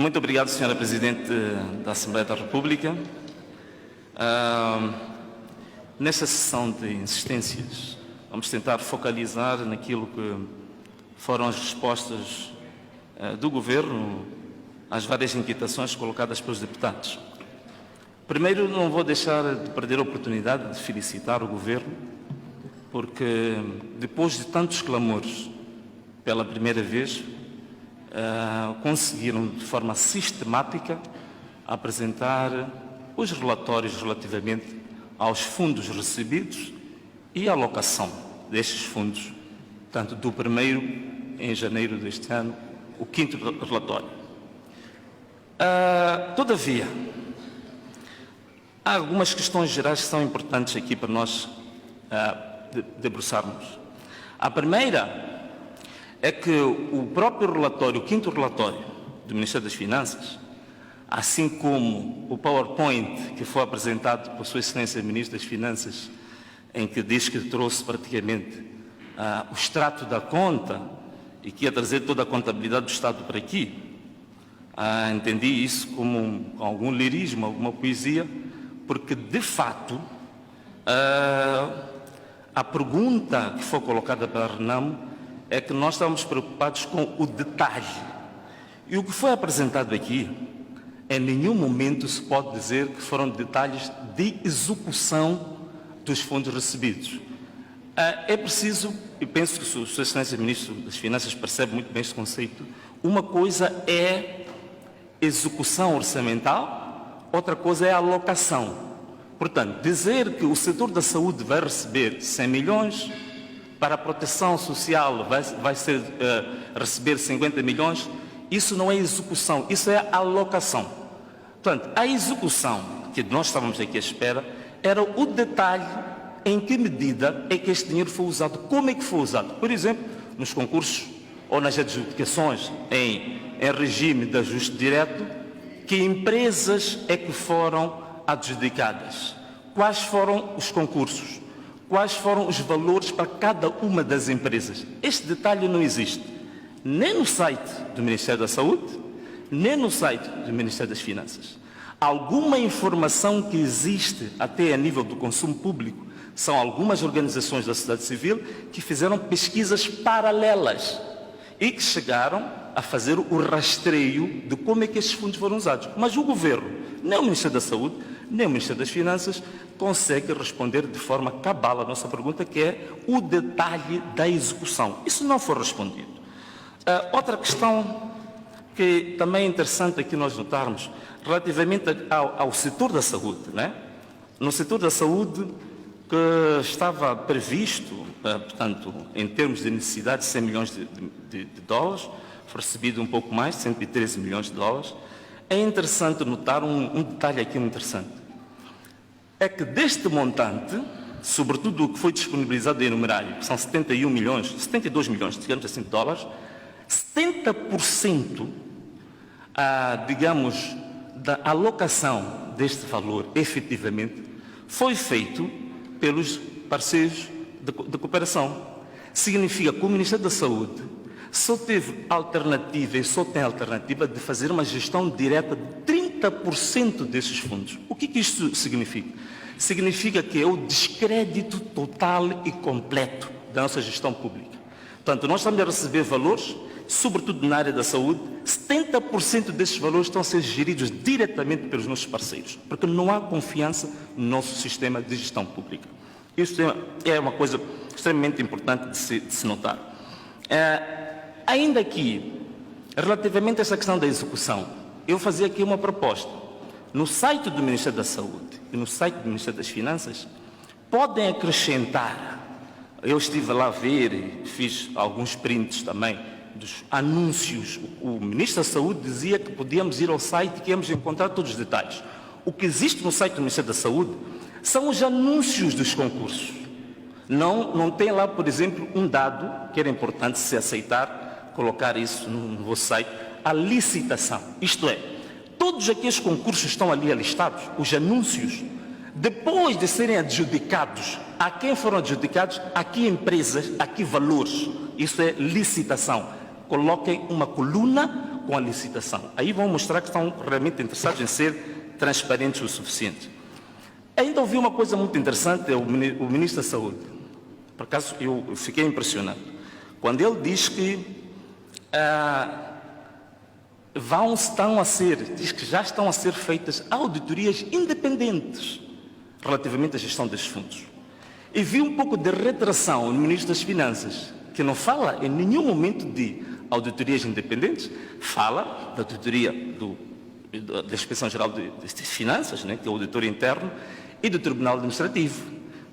Muito obrigado, Sra. Presidente da Assembleia da República. Nesta sessão de insistências, vamos tentar focalizar naquilo que foram as respostas do Governo às várias inquietações colocadas pelos deputados. Primeiro, não vou deixar de perder a oportunidade de felicitar o Governo, porque depois de tantos clamores, pela primeira vez, conseguiram de forma sistemática apresentar os relatórios relativamente aos fundos recebidos e a alocação destes fundos, tanto do primeiro, em janeiro deste ano, o quinto relatório. Todavia, há algumas questões gerais que são importantes aqui para nós debruçarmos. A primeira é que o próprio relatório, o quinto relatório do Ministério das Finanças, assim como o PowerPoint que foi apresentado por Sua Excelência Ministro das Finanças, em que diz que trouxe praticamente o extrato da conta e que ia trazer toda a contabilidade do Estado para aqui, entendi isso como algum lirismo, alguma poesia, porque, de fato, a pergunta que foi colocada pela Renamo é que nós estamos preocupados com o detalhe. E o que foi apresentado aqui, em nenhum momento se pode dizer que foram detalhes de execução dos fundos recebidos. É preciso, e penso que o Sua Excelência Ministro das Finanças percebe muito bem este conceito, uma coisa é execução orçamental, outra coisa é alocação. Portanto, dizer que o setor da saúde vai receber 100 milhões, para a proteção social vai receber 50 milhões, isso não é execução, isso é alocação. Portanto, a execução que nós estávamos aqui à espera era o detalhe em que medida é que este dinheiro foi usado, como é que foi usado. Por exemplo, nos concursos ou nas adjudicações em regime de ajuste direto, que empresas é que foram adjudicadas, quais foram os concursos, quais foram os valores para cada uma das empresas. Este detalhe não existe, nem no site do Ministério da Saúde, nem no site do Ministério das Finanças. Alguma informação que existe até a nível do consumo público são algumas organizações da sociedade civil que fizeram pesquisas paralelas e que chegaram a fazer o rastreio de como é que estes fundos foram usados. Mas o Governo, nem o Ministério da Saúde, nem o Ministério das Finanças, consegue responder de forma cabal a nossa pergunta, que é o detalhe da execução. Isso não foi respondido. Outra questão que também é interessante aqui nós notarmos, relativamente ao setor da saúde, né? No setor da saúde, que estava previsto, portanto, em termos de necessidade, 100 milhões de dólares, foi recebido um pouco mais, 113 milhões de dólares. É interessante notar um detalhe aqui muito interessante. É que deste montante, sobretudo o que foi disponibilizado em numerário, que são 72 milhões, digamos assim, de dólares, 70%, digamos, da alocação deste valor, efetivamente, foi feito pelos parceiros de cooperação. Significa que o Ministério da Saúde só teve alternativa e só tem alternativa de fazer uma gestão direta de 30% desses fundos. O que isto significa? Significa que é o descrédito total e completo da nossa gestão pública. Portanto, nós estamos a receber valores, sobretudo na área da saúde, 70% desses valores estão a ser geridos diretamente pelos nossos parceiros, porque não há confiança no nosso sistema de gestão pública. Isto é uma coisa extremamente importante de se notar. Ainda aqui, relativamente a essa questão da execução, eu fazia aqui uma proposta. No site do Ministério da Saúde e no site do Ministério das Finanças, podem acrescentar, eu estive lá a ver e fiz alguns prints também dos anúncios. O Ministro da Saúde dizia que podíamos ir ao site e que íamos encontrar todos os detalhes. O que existe no site do Ministério da Saúde são os anúncios dos concursos. Não tem lá, por exemplo, um dado que era importante se aceitar, colocar isso no vosso site, a licitação. Isto é, todos aqueles concursos estão ali alistados, os anúncios, depois de serem adjudicados, a quem foram adjudicados, a que empresas, a que valores. Isso é licitação. Coloquem uma coluna com a licitação. Aí vão mostrar que estão realmente interessados em ser transparentes o suficiente. Ainda ouvi uma coisa muito interessante, o Ministro da Saúde. Por acaso, eu fiquei impressionado. Quando ele diz que diz que já estão a ser feitas auditorias independentes relativamente à gestão destes fundos. E vi um pouco de retração no Ministro das Finanças, que não fala em nenhum momento de auditorias independentes, fala da auditoria da Inspeção Geral de Finanças, né, que é o auditor interno, e do Tribunal Administrativo.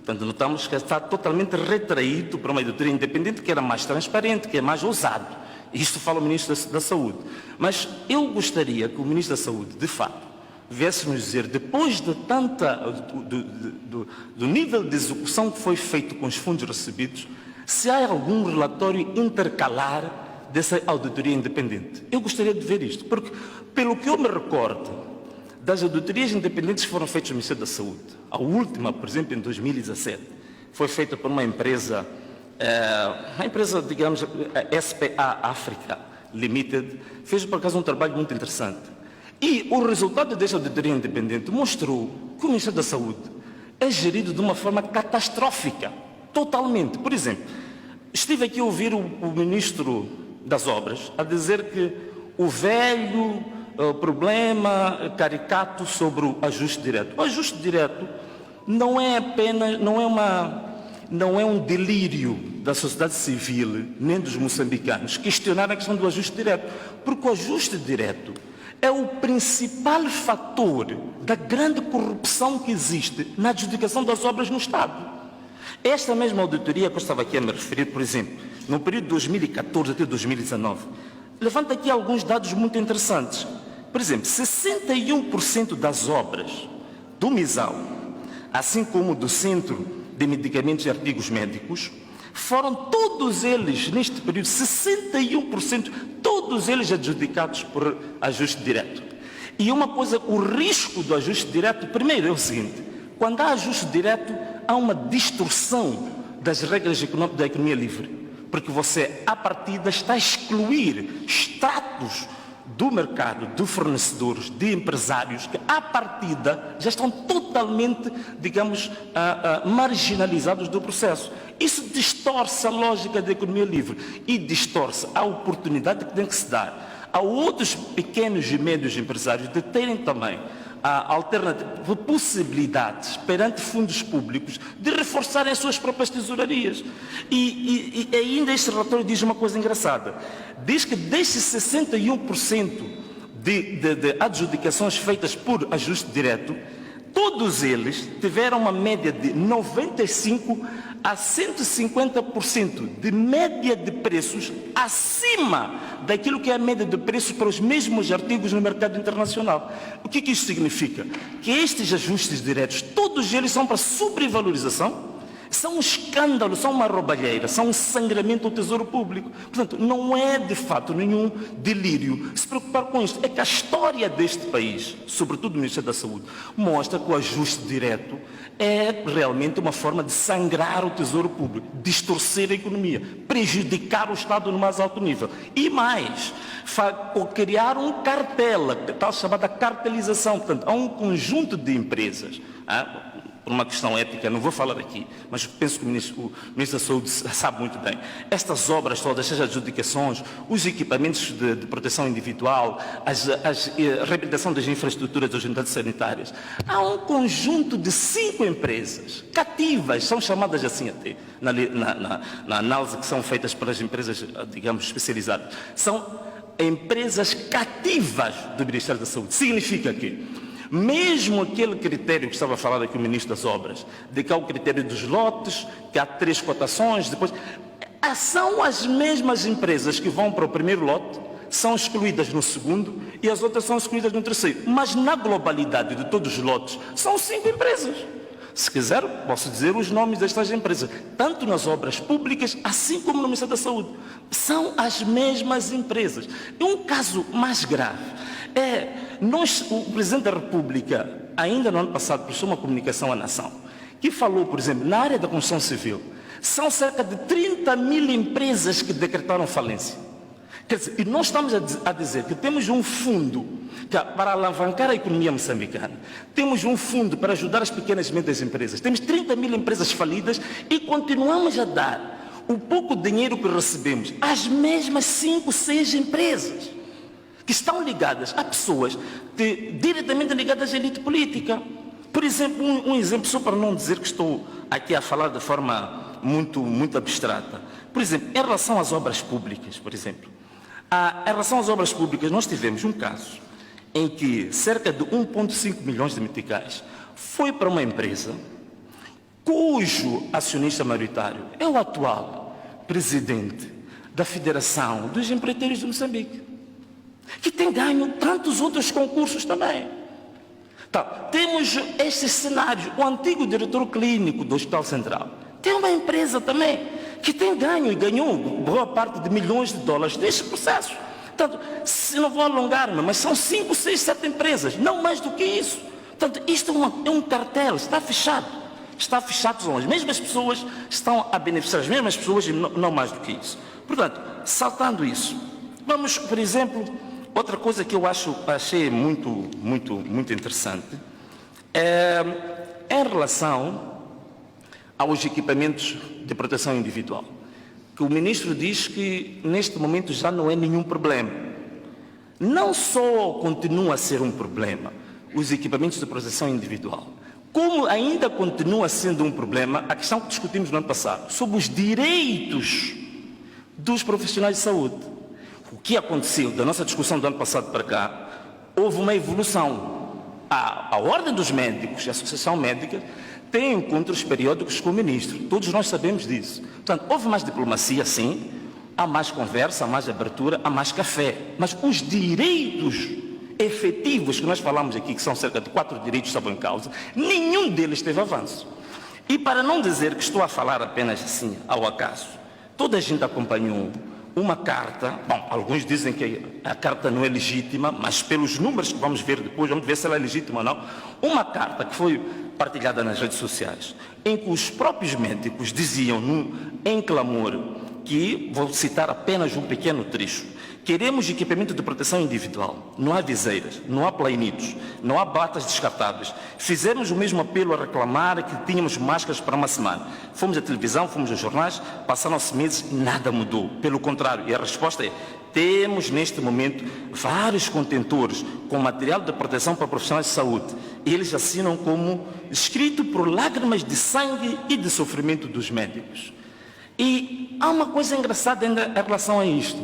Portanto, notamos que está totalmente retraído para uma auditoria independente que era mais transparente, que é mais ousado. Isto fala o Ministro da Saúde. Mas eu gostaria que o Ministro da Saúde, de fato, viesse nos dizer, depois de do nível de execução que foi feito com os fundos recebidos, se há algum relatório intercalar dessa auditoria independente. Eu gostaria de ver isto, porque, pelo que eu me recordo, das auditorias independentes que foram feitas no Ministério da Saúde, a última, por exemplo, em 2017, foi feita por uma empresa, digamos, SPA África Limited, fez por acaso um trabalho muito interessante. E o resultado desta auditoria independente mostrou que o Ministério da Saúde é gerido de uma forma catastrófica, totalmente. Por exemplo, estive aqui a ouvir o Ministro das Obras a dizer que o velho problema caricato sobre o ajuste direto. O ajuste direto não é apenas, não é um delírio da sociedade civil, nem dos moçambicanos, questionar a questão do ajuste direto, porque o ajuste direto é o principal fator da grande corrupção que existe na adjudicação das obras no Estado. Esta mesma auditoria que eu estava aqui a me referir, por exemplo, no período de 2014 até 2019, levanta aqui alguns dados muito interessantes. Por exemplo, 61% das obras do MISAL, assim como do Centro de Medicamentos e Artigos Médicos, foram todos eles, neste período, 61%, todos eles adjudicados por ajuste direto. E uma coisa, o risco do ajuste direto, primeiro é o seguinte: quando há ajuste direto, há uma distorção das regras da economia livre, porque você, à partida, está a excluir estratos do mercado, de fornecedores, de empresários, que, à partida, já estão totalmente, digamos, marginalizados do processo. Isso distorce a lógica da economia livre e distorce a oportunidade que tem que se dar a outros pequenos e médios empresários de terem também possibilidades perante fundos públicos de reforçarem as suas próprias tesourarias. E ainda este relatório diz uma coisa engraçada. Diz que desses 61% de adjudicações feitas por ajuste direto, todos eles tiveram uma média de 95% a 150% de média de preços acima daquilo que é a média de preços para os mesmos artigos no mercado internacional. O que isso significa? Que estes ajustes diretos, todos eles são para sobrevalorização, são um escândalo, são uma roubalheira, são um sangramento ao tesouro público. Portanto, não é de fato nenhum delírio se preocupar com isto. É que a história deste país, sobretudo do Ministério da Saúde, mostra que o ajuste direto é realmente uma forma de sangrar o tesouro público, distorcer a economia, prejudicar o Estado no mais alto nível. E mais, criar um cartel, tal chamada cartelização. Portanto, há um conjunto de empresas, por uma questão ética, não vou falar aqui, mas penso que o Ministro da Saúde sabe muito bem. Estas obras todas, estas adjudicações, os equipamentos de proteção individual, a reabilitação das infraestruturas das unidades sanitárias, há um conjunto de 5 empresas cativas, são chamadas assim até, na análise que são feitas pelas empresas, digamos, especializadas. São empresas cativas do Ministério da Saúde. Significa que mesmo aquele critério que estava a falar aqui o Ministro das Obras, de que há o critério dos lotes, que há 3 cotações, depois são as mesmas empresas que vão para o primeiro lote, são excluídas no segundo e as outras são excluídas no terceiro. Mas na globalidade de todos os lotes, são 5 empresas. Se quiser, posso dizer os nomes destas empresas, tanto nas obras públicas, assim como no Ministério da Saúde. São as mesmas empresas. E um caso mais grave o Presidente da República, ainda no ano passado, prestou uma comunicação à nação, que falou, por exemplo, na área da construção civil, são cerca de 30 mil empresas que decretaram falência. Quer dizer, e nós estamos a dizer que temos um fundo para alavancar a economia moçambicana, temos um fundo para ajudar as pequenas e médias empresas, temos 30 mil empresas falidas e continuamos a dar o pouco dinheiro que recebemos às mesmas 5, 6 empresas que estão ligadas a pessoas diretamente ligadas à elite política. Por exemplo, um exemplo, só para não dizer que estou aqui a falar de forma muito abstrata. Por exemplo, em relação às obras públicas, por exemplo, em relação às obras públicas, nós tivemos um caso em que cerca de 1,5 milhões de meticais foi para uma empresa cujo acionista maioritário é o atual presidente da Federação dos Empreiteiros de Moçambique, que tem ganho tantos outros concursos também. Então, temos este cenário, o antigo diretor clínico do Hospital Central tem uma empresa também que tem ganho e ganhou boa parte de milhões de dólares deste processo. Portanto, se não vou alongar-me, mas são 5, 6, 7 empresas, não mais do que isso. Portanto, isto é um cartel, está fechado. Está fechado, são as mesmas pessoas que estão a beneficiar, as mesmas pessoas e não mais do que isso. Portanto, saltando isso, vamos, por exemplo, outra coisa que eu achei muito interessante é em relação aos equipamentos de proteção individual, que o ministro diz que neste momento já não é nenhum problema. Não só continua a ser um problema os equipamentos de proteção individual, como ainda continua sendo um problema a questão que discutimos no ano passado, sobre os direitos dos profissionais de saúde. O que aconteceu da nossa discussão do ano passado para cá, houve uma evolução. A Ordem dos Médicos e a Associação Médica têm encontros periódicos com o ministro. Todos nós sabemos disso. Portanto, houve mais diplomacia, sim, há mais conversa, há mais abertura, há mais café. Mas os direitos efetivos que nós falamos aqui, que são cerca de 4 direitos que estavam em causa, nenhum deles teve avanço. E para não dizer que estou a falar apenas assim, ao acaso, toda a gente acompanhou uma carta, bom, alguns dizem que a carta não é legítima, mas pelos números que vamos ver depois, vamos ver se ela é legítima ou não, uma carta que foi partilhada nas redes sociais, em que os próprios médicos diziam em clamor, que, vou citar apenas um pequeno trecho: queremos equipamento de proteção individual, não há viseiras, não há plainitos, não há batas descartáveis. Fizemos o mesmo apelo a reclamar que tínhamos máscaras para uma semana. Fomos à televisão, fomos aos jornais, passaram-se meses, nada mudou. Pelo contrário, e a resposta é: temos neste momento vários contentores com material de proteção para profissionais de saúde. Eles assinam como escrito por lágrimas de sangue e de sofrimento dos médicos. E há uma coisa engraçada ainda em relação a isto.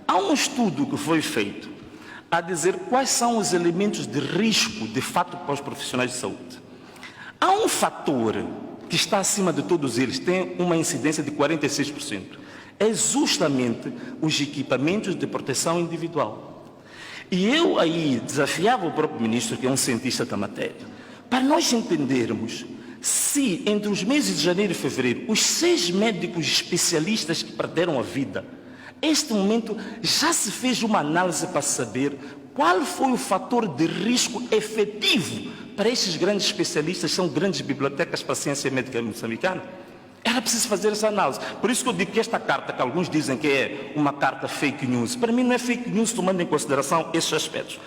Há um estudo que foi feito a dizer quais são os elementos de risco, de fato, para os profissionais de saúde. Há um fator que está acima de todos eles, tem uma incidência de 46%. É justamente os equipamentos de proteção individual. E eu aí desafiava o próprio ministro, que é um cientista da matéria, para nós entendermos se entre os meses de janeiro e fevereiro, os 6 médicos especialistas que perderam a vida, neste momento já se fez uma análise para saber qual foi o fator de risco efetivo para estes grandes especialistas, são grandes bibliotecas para a ciência médica moçambicana. Era preciso fazer essa análise. Por isso que eu digo que esta carta, que alguns dizem que é uma carta fake news, para mim não é fake news, tomando em consideração esses aspectos.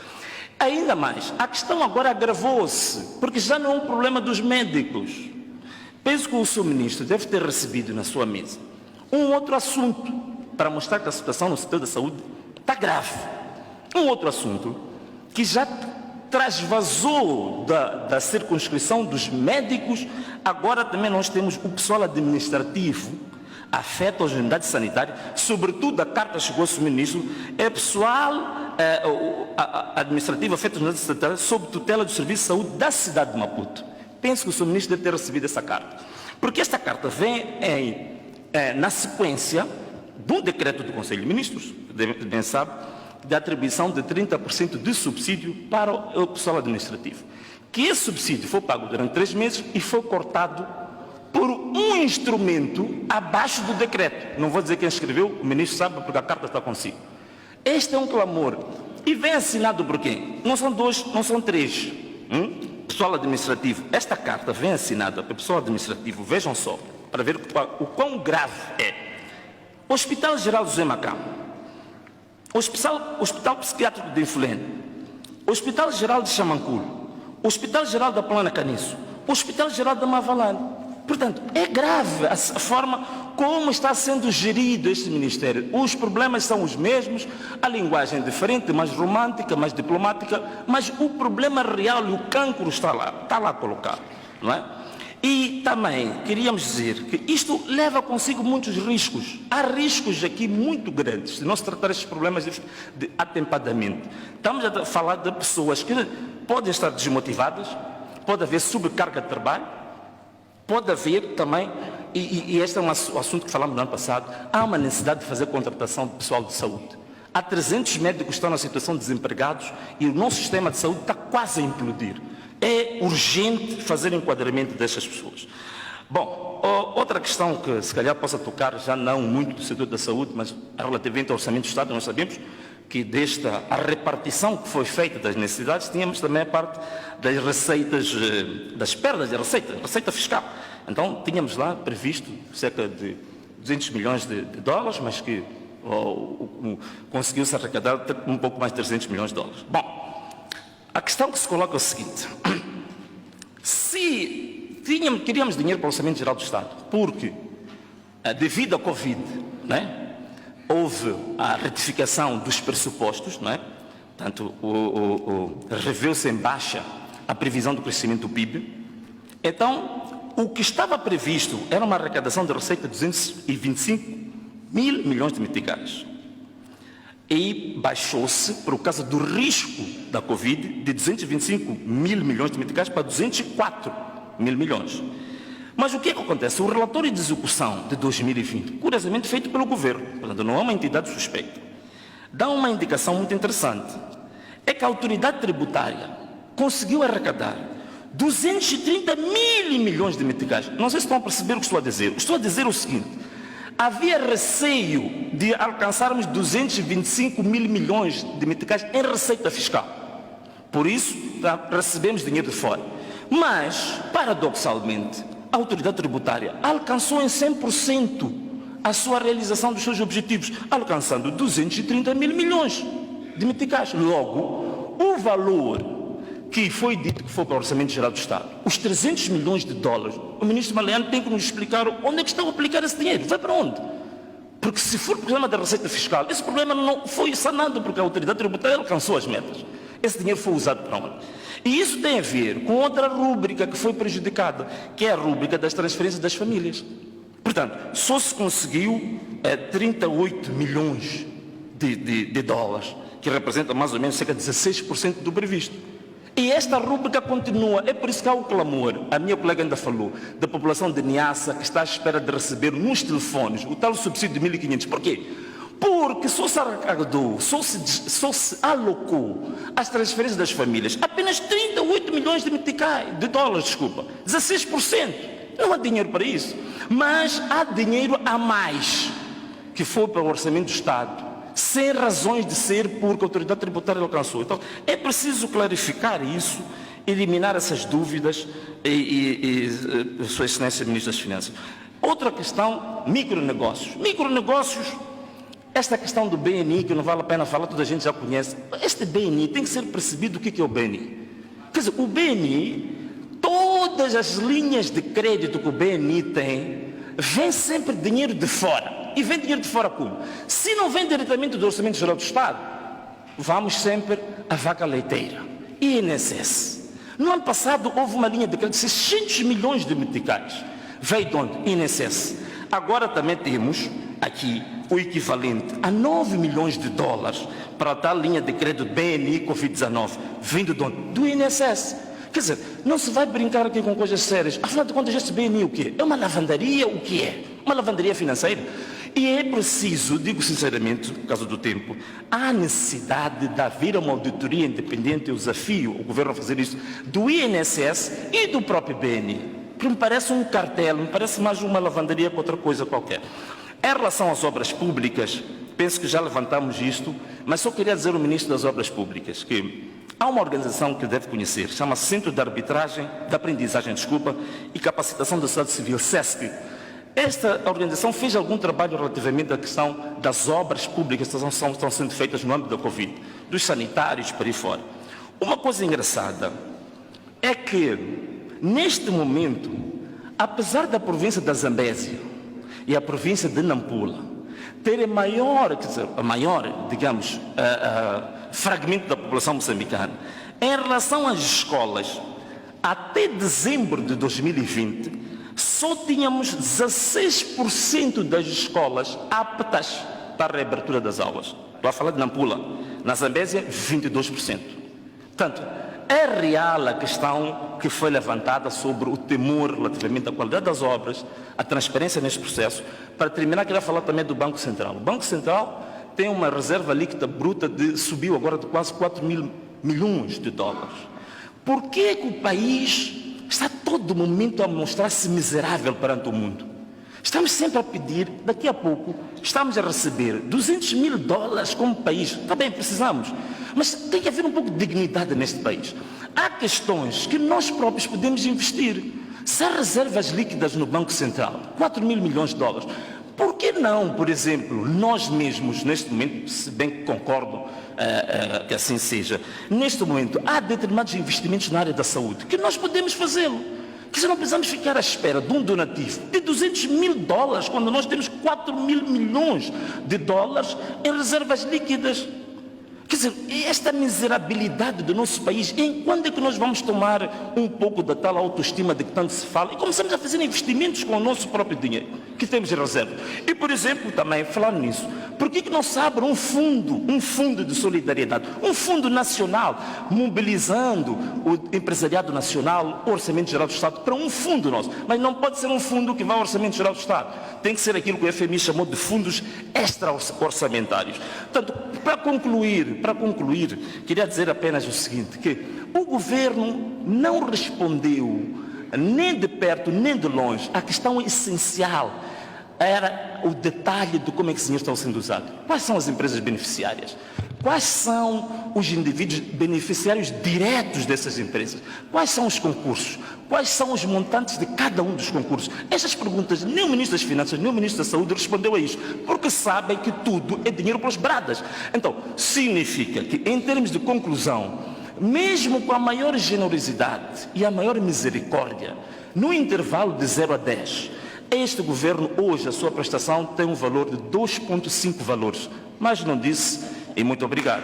Ainda mais, a questão agora agravou-se, porque já não é um problema dos médicos. Penso que o seu ministro deve ter recebido na sua mesa um outro assunto, para mostrar que a situação no setor da saúde está grave. Um outro assunto que já trasvasou da circunscrição dos médicos, agora também nós temos o pessoal administrativo, afeta as unidades sanitárias, sobretudo a carta chegou ao seu ministro, é pessoal administrativo afeta as unidades sanitárias sob tutela do Serviço de Saúde da cidade de Maputo. Penso que o seu ministro deve ter recebido essa carta, porque esta carta vem na sequência de um decreto do Conselho de Ministros, bem sabe, de atribuição de 30% de subsídio para o pessoal administrativo. Que esse subsídio foi pago durante 3 meses e foi cortado por um instrumento abaixo do decreto. Não vou dizer quem escreveu, o ministro sabe porque a carta está consigo. Este é um clamor. E vem assinado por quem? Não são 2, não são 3. Pessoal administrativo. Esta carta vem assinada pelo pessoal administrativo, vejam só, para ver o quão grave é. Hospital Geral José Macambo Hospital Psiquiátrico de Inflene, Hospital Geral de Xamanculo, Hospital Geral da Plana Caniço, Hospital Geral da Mavalane. Portanto, é grave a forma como está sendo gerido este Ministério. Os problemas são os mesmos, a linguagem é diferente, mais romântica, mais diplomática, mas o problema real e o cancro está lá colocado, não é? E também queríamos dizer que isto leva consigo muitos riscos. Há riscos aqui muito grandes se não se tratar estes problemas atempadamente. Estamos a falar de pessoas que podem estar desmotivadas, pode haver sobrecarga de trabalho, pode haver também, e este é um assunto que falamos no ano passado, há uma necessidade de fazer contratação de pessoal de saúde. Há 300 médicos que estão na situação de desempregados e o nosso sistema de saúde está quase a implodir. É urgente fazer enquadramento destas pessoas. Bom, outra questão que se calhar possa tocar, já não muito do setor da saúde, mas relativamente ao orçamento do Estado, nós sabemos que a repartição que foi feita das necessidades, tínhamos também a parte das receitas, das perdas de receita fiscal. Então, tínhamos lá previsto cerca de 200 milhões de dólares, mas que conseguiu-se arrecadar um pouco mais de 300 milhões de dólares. Bom, a questão que se coloca é o seguinte: se queríamos dinheiro para o Orçamento Geral do Estado, porque devido à Covid, né, houve a retificação dos pressupostos, não é? Portanto, reveu-se em baixa a previsão do crescimento do PIB. Então, o que estava previsto era uma arrecadação de receita de 225 mil milhões de meticais. E baixou-se, por causa do risco da Covid, de 225 mil milhões de meticais para 204 mil milhões. Mas o que é que acontece? O relatório de execução de 2020, curiosamente feito pelo governo, portanto não é uma entidade suspeita, dá uma indicação muito interessante. É que a autoridade tributária conseguiu arrecadar 230 mil milhões de meticais. Não sei se estão a perceber o que estou a dizer. Estou a dizer o seguinte: havia receio de alcançarmos 225 mil milhões de meticais em receita fiscal. Por isso, recebemos dinheiro de fora. Mas, paradoxalmente, a autoridade tributária alcançou em 100% a sua realização dos seus objetivos, alcançando 230 mil milhões de meticais. Logo, o valor que foi dito que foi para o Orçamento Geral do Estado, os 300 milhões de dólares, o ministro Maliano tem que nos explicar onde é que está a aplicar esse dinheiro, vai para onde? Porque se for problema da receita fiscal, esse problema não foi sanado porque a autoridade tributária alcançou as metas. Esse dinheiro foi usado para onde? E isso tem a ver com outra rúbrica que foi prejudicada, que é a rúbrica das transferências das famílias. Portanto, só se conseguiu 38 milhões de dólares, que representa mais ou menos cerca de 16% do previsto. E esta rúbrica continua, é por isso que há o clamor, a minha colega ainda falou, da população de Niassa que está à espera de receber nos telefones o tal subsídio de 1.500. Por quê? Porque só se arrecadou, só se alocou às transferências das famílias apenas 38 milhões de dólares, 16%. Não há dinheiro para isso. Mas há dinheiro a mais que foi para o Orçamento do Estado, sem razões de ser, porque a autoridade tributária alcançou. Então, é preciso clarificar isso, eliminar essas dúvidas Sua Excelência Ministro das Finanças. Outra questão, micronegócios. Micronegócios, esta questão do BNI, que não vale a pena falar, toda a gente já conhece. Este BNI tem que ser percebido o que é o BNI. Quer dizer, o BNI, todas as linhas de crédito que o BNI tem, vem sempre dinheiro de fora. E vem dinheiro de fora como? Se não vem diretamente do Orçamento Geral do Estado, vamos sempre à vaca leiteira. INSS. No ano passado houve uma linha de crédito de 600 milhões de meticais. Veio de onde? INSS. Agora também temos aqui o equivalente a 9 milhões de dólares para a tal linha de crédito BNI Covid-19. Vindo de onde? Do INSS. Quer dizer, não se vai brincar aqui com coisas sérias. Afinal de contas, este BNI o quê? É uma lavandaria? O que é? Uma lavandaria financeira? E é preciso, digo sinceramente, por causa do tempo, há necessidade de haver uma auditoria independente, eu desafio o governo a fazer isso, do INSS e do próprio BNI, porque me parece um cartel, me parece mais uma lavandaria que outra coisa qualquer. Em relação às obras públicas, penso que já levantamos isto, mas só queria dizer ao Ministro das Obras Públicas que há uma organização que deve conhecer, chama-se Centro de Aprendizagem e Capacitação da Sociedade Civil, SESC. esta organização fez algum trabalho relativamente à questão das obras públicas que estão sendo feitas no âmbito da Covid, dos sanitários, por aí fora. Uma coisa engraçada é que, neste momento, apesar da província da Zambésia e a província de Nampula terem maior, digamos, fragmento da população moçambicana, em relação às escolas, até dezembro de 2020, só tínhamos 16% das escolas aptas para a reabertura das aulas. Estou a falar de Nampula. Na Zambésia, 22%. Portanto, é real a questão que foi levantada sobre o temor relativamente à qualidade das obras, a transparência neste processo. Para terminar, queria falar também do Banco Central. O Banco Central tem uma reserva líquida bruta subiu agora de quase 4 mil milhões de dólares. Por que o país está todo momento a mostrar-se miserável perante o mundo? Estamos sempre a pedir, daqui a pouco, estamos a receber 200 mil dólares como país. Está bem, precisamos. Mas tem que haver um pouco de dignidade neste país. Há questões que nós próprios podemos investir. Se há reservas líquidas no Banco Central, 4 mil milhões de dólares, por que não, por exemplo, nós mesmos, neste momento, se bem que concordo que assim seja, neste momento há determinados investimentos na área da saúde que nós podemos fazê-lo. Que não precisamos ficar à espera de um donativo de 200 mil dólares, quando nós temos 4 mil milhões de dólares em reservas líquidas. Quer dizer, esta miserabilidade do nosso país, em quando é que nós vamos tomar um pouco da tal autoestima de que tanto se fala e começamos a fazer investimentos com o nosso próprio dinheiro que temos em reserva? E, por exemplo, também, falando nisso, por que não se abre um fundo de solidariedade, um fundo nacional, mobilizando o empresariado nacional, o Orçamento Geral do Estado, para um fundo nosso? Mas não pode ser um fundo que vá ao Orçamento Geral do Estado. Tem que ser aquilo que o FMI chamou de fundos extra-orçamentários. Portanto, para concluir, queria dizer apenas o seguinte, que o governo não respondeu nem de perto nem de longe à questão essencial, era o detalhe de como é que esse dinheiro está sendo usado. Quais são as empresas beneficiárias? Quais são os indivíduos beneficiários diretos dessas empresas? Quais são os concursos? Quais são os montantes de cada um dos concursos? Estas perguntas, nem o Ministro das Finanças, nem o Ministro da Saúde respondeu a isso, porque sabem que tudo é dinheiro para os bradas. Então, significa que, em termos de conclusão, mesmo com a maior generosidade e a maior misericórdia, no intervalo de 0 a 10, este governo, hoje, a sua prestação tem um valor de 2,5 valores. Mas não disse, e muito obrigado.